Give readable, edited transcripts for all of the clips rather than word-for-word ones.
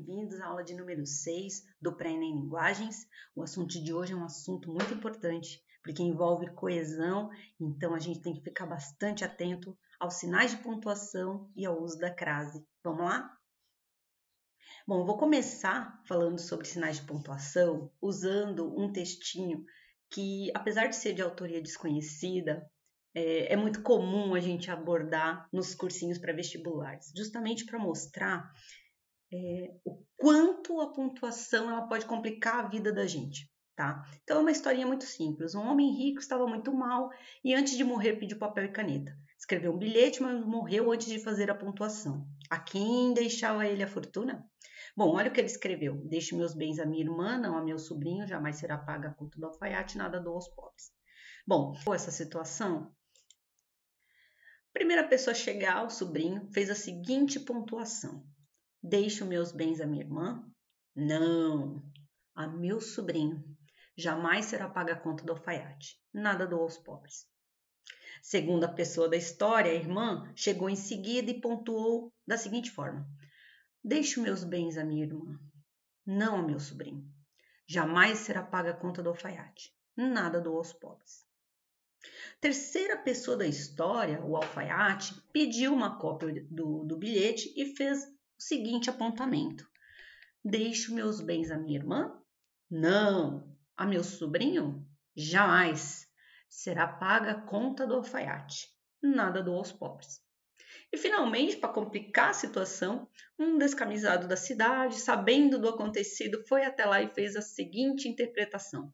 bem-vindos à aula de número 6 do Pré-ENEM Linguagens. O assunto de hoje é um assunto muito importante, porque envolve coesão, então a gente tem que ficar bastante atento aos sinais de pontuação e ao uso da crase. Vamos lá? Bom, eu vou começar falando sobre sinais de pontuação usando um textinho que, apesar de ser de autoria desconhecida, é muito comum a gente abordar nos cursinhos pré-vestibulares, justamente para mostrar o quanto a pontuação ela pode complicar a vida da gente, tá? Então é uma historinha muito simples. Um homem rico estava muito mal e antes de morrer pediu papel e caneta. Escreveu um bilhete, mas morreu antes de fazer a pontuação. A quem deixava ele a fortuna? Bom, olha o que ele escreveu. Deixe meus bens à minha irmã, não a meu sobrinho, jamais será paga a conta do alfaiate, nada dou aos pobres. Bom, essa situação, a primeira pessoa a chegar ao sobrinho fez a seguinte pontuação. Deixo meus bens à minha irmã? Não, a meu sobrinho. Jamais será paga a conta do alfaiate. Nada dou aos pobres. Segunda pessoa da história, a irmã, chegou em seguida e pontuou da seguinte forma. Deixo meus bens à minha irmã. Não a meu sobrinho. Jamais será paga a conta do alfaiate. Nada dou aos pobres. Terceira pessoa da história, o alfaiate, pediu uma cópia do bilhete e fez o seguinte apontamento. Deixo meus bens à minha irmã? Não. A meu sobrinho? Jamais. Será paga a conta do alfaiate. Nada dou aos pobres. E finalmente, para complicar a situação, um descamisado da cidade, sabendo do acontecido, foi até lá e fez a seguinte interpretação.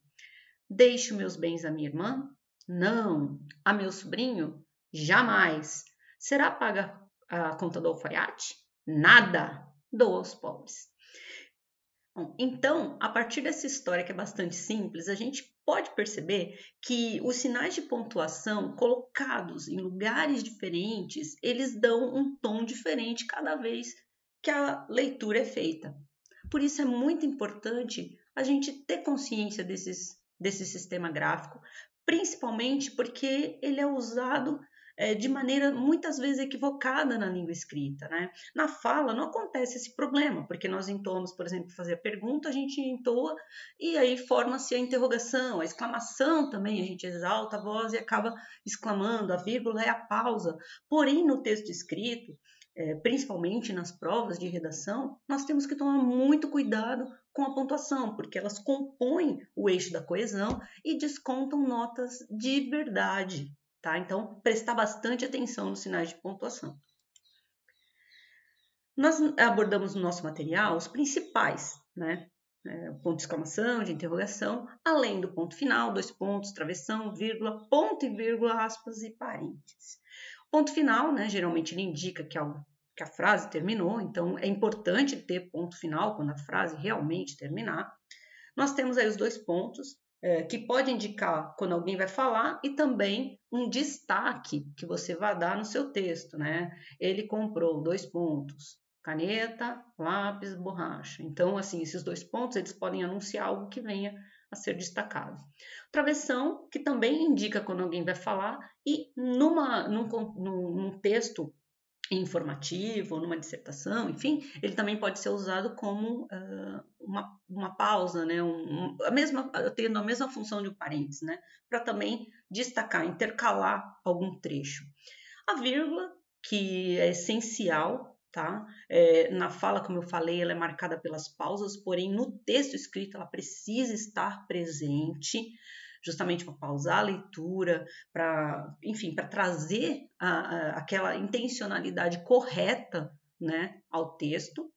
Deixo meus bens à minha irmã? Não. A meu sobrinho? Jamais. Será paga a conta do alfaiate? Nada. Dou aos pobres. Bom, então, a partir dessa história que é bastante simples, a gente pode perceber que os sinais de pontuação colocados em lugares diferentes, eles dão um tom diferente cada vez que a leitura é feita. Por isso é muito importante a gente ter consciência desse sistema gráfico, principalmente porque ele é usado de maneira muitas vezes equivocada na língua escrita, né? Na fala não acontece esse problema, porque nós entoamos, por exemplo, fazer a pergunta, a gente entoa e aí forma-se a interrogação, a exclamação também, a gente exalta a voz e acaba exclamando, a vírgula é a pausa. Porém, no texto escrito, principalmente nas provas de redação, nós temos que tomar muito cuidado com a pontuação, porque elas compõem o eixo da coesão e descontam notas de verdade, tá? Então, prestar bastante atenção nos sinais de pontuação. Nós abordamos no nosso material os principais, né? Ponto de exclamação, de interrogação, além do ponto final, dois pontos, travessão, vírgula, ponto e vírgula, aspas e parênteses. Ponto final, né? Geralmente ele indica que a frase terminou, então é importante ter ponto final quando a frase realmente terminar. Nós temos aí os dois pontos, que pode indicar quando alguém vai falar e também um destaque que você vai dar no seu texto, né? Ele comprou, dois pontos, caneta, lápis, borracha. Então, assim, esses dois pontos, eles podem anunciar algo que venha a ser destacado. Travessão, que também indica quando alguém vai falar e num texto informativo, numa dissertação, enfim, ele também pode ser usado como uma pausa, né? Tendo a mesma função de um parênteses, né? Para também destacar, intercalar algum trecho. A vírgula, que é essencial, tá? Na fala, como eu falei, ela é marcada pelas pausas, porém no texto escrito ela precisa estar presente, justamente para pausar a leitura, enfim, para trazer aquela intencionalidade correta, né, ao texto.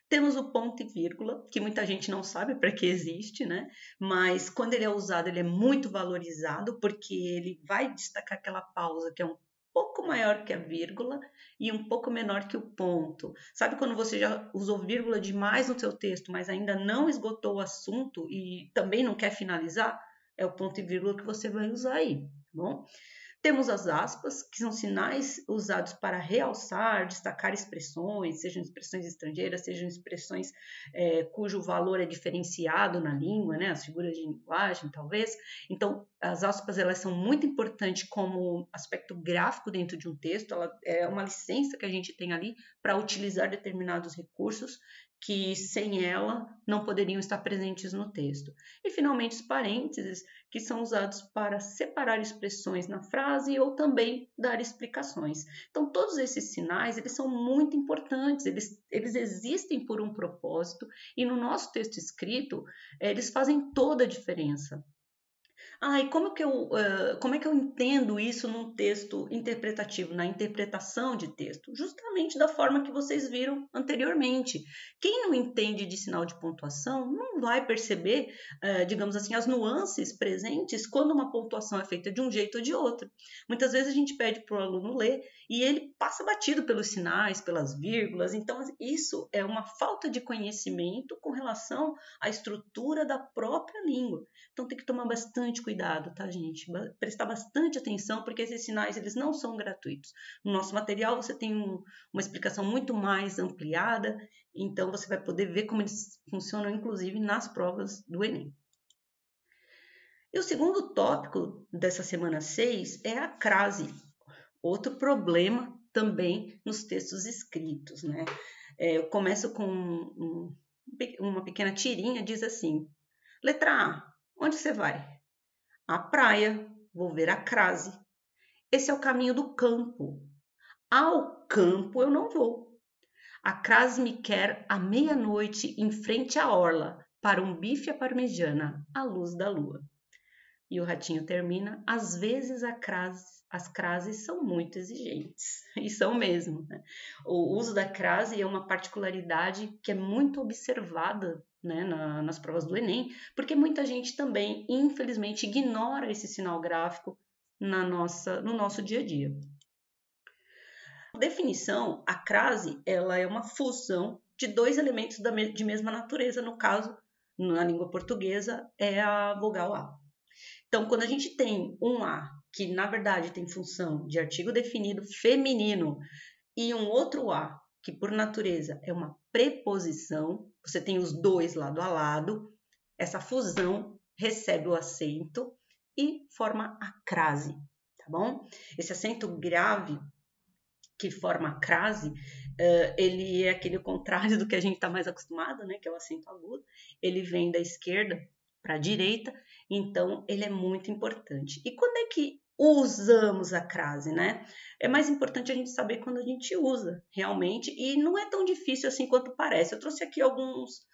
Temos o ponto e vírgula, que muita gente não sabe para que existe, né? Mas quando ele é usado, ele é muito valorizado, porque ele vai destacar aquela pausa que é um pouco maior que a vírgula e um pouco menor que o ponto. Sabe quando você já usou vírgula demais no seu texto, mas ainda não esgotou o assunto e também não quer finalizar? É o ponto e vírgula que você vai usar aí, tá bom? Temos as aspas, que são sinais usados para realçar, destacar expressões, sejam expressões estrangeiras, sejam expressões cujo valor é diferenciado na língua, né? As figuras de linguagem, talvez. Então, as aspas elas são muito importantes como aspecto gráfico dentro de um texto, ela é uma licença que a gente tem ali para utilizar determinados recursos que sem ela não poderiam estar presentes no texto. E finalmente os parênteses, que são usados para separar expressões na frase ou também dar explicações. Então todos esses sinais, eles são muito importantes, eles existem por um propósito e no nosso texto escrito, eles fazem toda a diferença. E como é que eu entendo isso num texto interpretativo, na interpretação de texto? Justamente da forma que vocês viram anteriormente. Quem não entende de sinal de pontuação não vai perceber, digamos assim, as nuances presentes quando uma pontuação é feita de um jeito ou de outro. Muitas vezes a gente pede para o aluno ler e ele passa batido pelos sinais, pelas vírgulas. Então, isso é uma falta de conhecimento com relação à estrutura da própria língua. Então tem que tomar bastante cuidado, tá, gente? Prestar bastante atenção, porque esses sinais, eles não são gratuitos. No nosso material você tem uma explicação muito mais ampliada, então você vai poder ver como eles funcionam, inclusive, nas provas do Enem. E o segundo tópico dessa semana 6 é a crase. Outro problema também nos textos escritos, né? Eu começo com uma pequena tirinha, diz assim: letra A, onde você vai? À praia, vou ver a crase. Esse é o caminho do campo. Ao campo eu não vou. A crase me quer à meia-noite em frente à orla, para um bife à parmegiana, à luz da lua. E o ratinho termina: às vezes as crases são muito exigentes. E são mesmo, né? O uso da crase é uma particularidade que é muito observada, né, nas provas do Enem, porque muita gente também, infelizmente, ignora esse sinal gráfico no nosso dia a dia. Por definição, a crase ela é uma fusão de dois elementos de mesma natureza. No caso, na língua portuguesa, é a vogal A. Então, quando a gente tem um A, que na verdade tem função de artigo definido feminino, e um outro A, que por natureza é uma preposição, você tem os dois lado a lado, essa fusão recebe o acento e forma a crase, tá bom? Esse acento grave que forma a crase, ele é aquele contrário do que a gente está mais acostumado, né? Que é o acento agudo. Ele vem da esquerda para a direita, então ele é muito importante. E quando é que usamos a crase, né? É mais importante a gente saber quando a gente usa realmente, e não é tão difícil assim quanto parece. Eu trouxe aqui alguns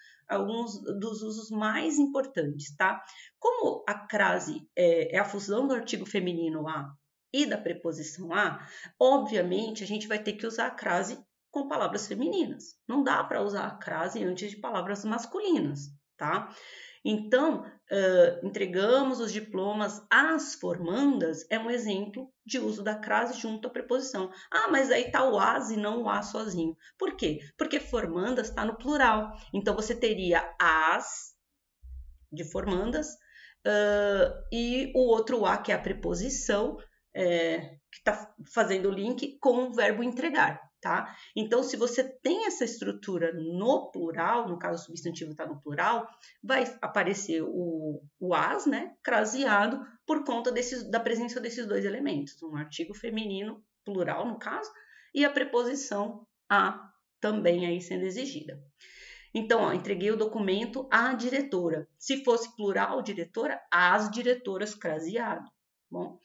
dos usos mais importantes, tá? Como a crase é a fusão do artigo feminino a e da preposição a, obviamente a gente vai ter que usar a crase com palavras femininas. Não dá para usar a crase antes de palavras masculinas, tá? Então, entregamos os diplomas às formandas é um exemplo de uso da crase junto à preposição. Mas aí está o as e não o a sozinho. Por quê? Porque formandas está no plural. Então, você teria as de formandas e o outro a, que é a preposição, que está fazendo o link com o verbo entregar. Tá? Então, se você tem essa estrutura no plural, no caso o substantivo está no plural, vai aparecer o as, né, craseado, por conta da presença desses dois elementos, um artigo feminino, plural no caso, e a preposição a também aí sendo exigida. Então, entreguei o documento à diretora. Se fosse plural, diretora, às diretoras, craseado. Bom,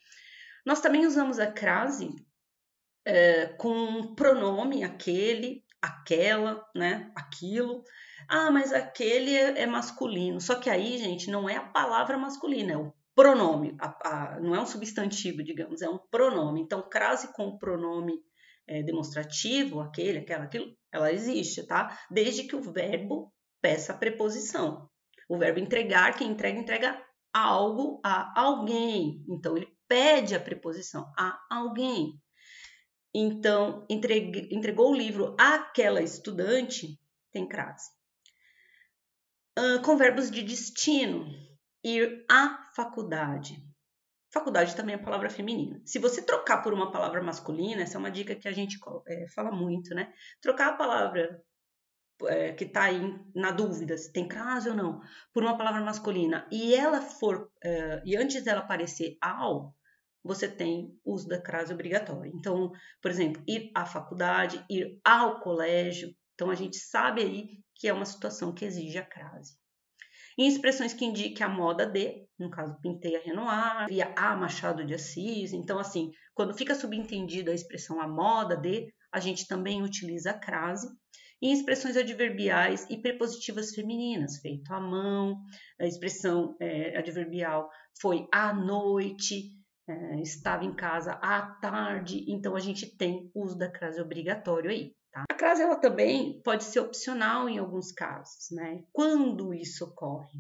nós também usamos a crase com pronome aquele, aquela, né, aquilo. Mas aquele é masculino. Só que aí, gente, não é a palavra masculina, é o pronome. Não é um substantivo, digamos, é um pronome. Então, crase com o pronome demonstrativo, aquele, aquela, aquilo, ela existe, tá? Desde que o verbo peça a preposição. O verbo entregar, quem entrega algo a alguém. Então, ele pede a preposição a alguém. Então, entregou o livro àquela estudante, tem crase. Com verbos de destino, ir à faculdade. Faculdade também é palavra feminina. Se você trocar por uma palavra masculina, essa é uma dica que a gente fala muito, né? Trocar a palavra que está aí na dúvida se tem crase ou não, por uma palavra masculina, e ela for, e antes dela aparecer ao, você tem uso da crase obrigatória. Então, por exemplo, ir à faculdade, ir ao colégio, Então, a gente sabe aí que é uma situação que exige a crase. Em expressões que indiquem a moda de, no caso, pintei a Renoir, via a Machado de Assis. Então, assim, quando fica subentendida a expressão a moda de, a gente também utiliza a crase. Em expressões adverbiais e prepositivas femininas, feito à mão, a expressão adverbial foi à noite, estava em casa à tarde, então a gente tem o uso da crase obrigatório aí. Tá? A crase ela também pode ser opcional em alguns casos, né? Quando isso ocorre?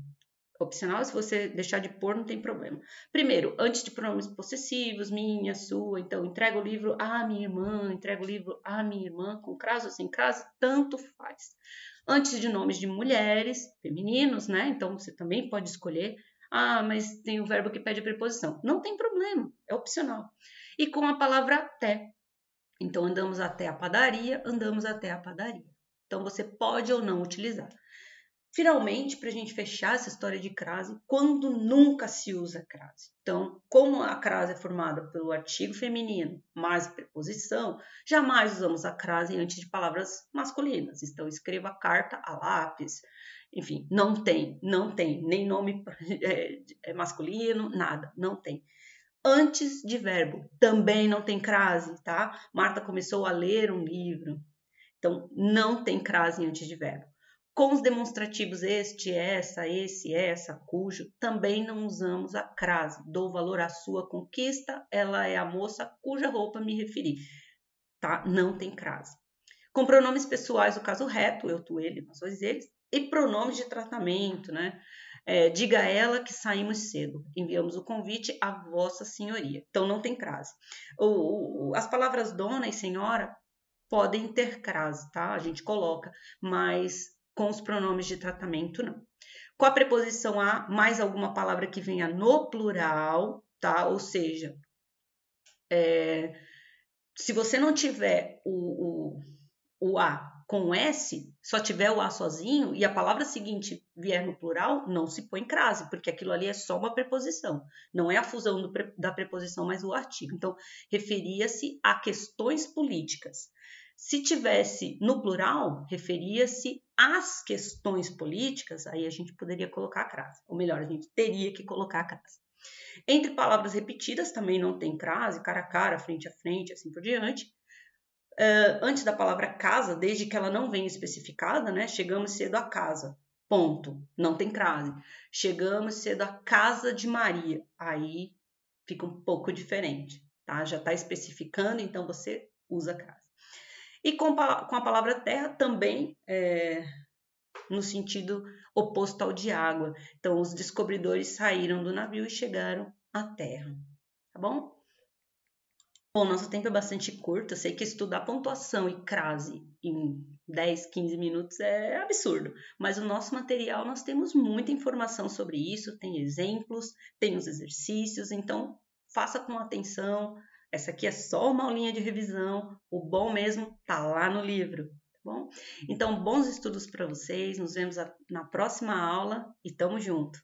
Opcional, se você deixar de pôr, não tem problema. Primeiro, antes de pronomes possessivos, minha, sua, então entrega o livro à minha irmã, entrega o livro à minha irmã, com crase ou sem crase, tanto faz. Antes de nomes de mulheres, femininos, né? Então você também pode escolher. Ah, mas tem o verbo que pede a preposição. Não tem problema, é opcional. E com a palavra até. Então, andamos até a padaria, andamos até a padaria. Então, você pode ou não utilizar. Finalmente, para a gente fechar essa história de crase, quando nunca se usa crase? Então, como a crase é formada pelo artigo feminino mais a preposição, jamais usamos a crase antes de palavras masculinas. Então, escreva a carta a lápis. Enfim, não tem nem nome masculino, nada, não tem. Antes de verbo, também não tem crase, tá? Marta começou a ler um livro, então não tem crase antes de verbo. Com os demonstrativos este, essa, esse, essa, cujo, também não usamos a crase. Dou valor à sua conquista, ela é a moça cuja roupa me referi, tá? Não tem crase. Com pronomes pessoais, o caso reto, eu, tu, ele, nós dois, eles, e pronomes de tratamento, né? Diga a ela que saímos cedo. Enviamos o convite à vossa senhoria. Então, não tem crase. As palavras dona e senhora podem ter crase, tá? A gente coloca, mas com os pronomes de tratamento, não. Com a preposição a, mais alguma palavra que venha no plural, tá? Ou seja, se você não tiver o a com S, só tiver o A sozinho e a palavra seguinte vier no plural, não se põe crase, porque aquilo ali é só uma preposição, não é a fusão da preposição mais o artigo. Então, referia-se a questões políticas. Se tivesse no plural, referia-se às questões políticas, aí a gente poderia colocar a crase, ou melhor, a gente teria que colocar a crase. Entre palavras repetidas também não tem crase, cara a cara, frente a frente, assim por diante. Antes da palavra casa, desde que ela não venha especificada, né? Chegamos cedo à casa, ponto, não tem crase. Chegamos cedo à casa de Maria, aí fica um pouco diferente, tá? Já está especificando, então você usa crase. E com a palavra terra também no sentido oposto ao de água. Então, os descobridores saíram do navio e chegaram à terra, tá bom? Bom, nosso tempo é bastante curto, eu sei que estudar pontuação e crase em 10, 15 minutos é absurdo, mas o nosso material nós temos muita informação sobre isso, tem exemplos, tem os exercícios, então faça com atenção, essa aqui é só uma aulinha de revisão, o bom mesmo tá lá no livro, tá bom? Então, bons estudos para vocês, nos vemos na próxima aula e tamo junto!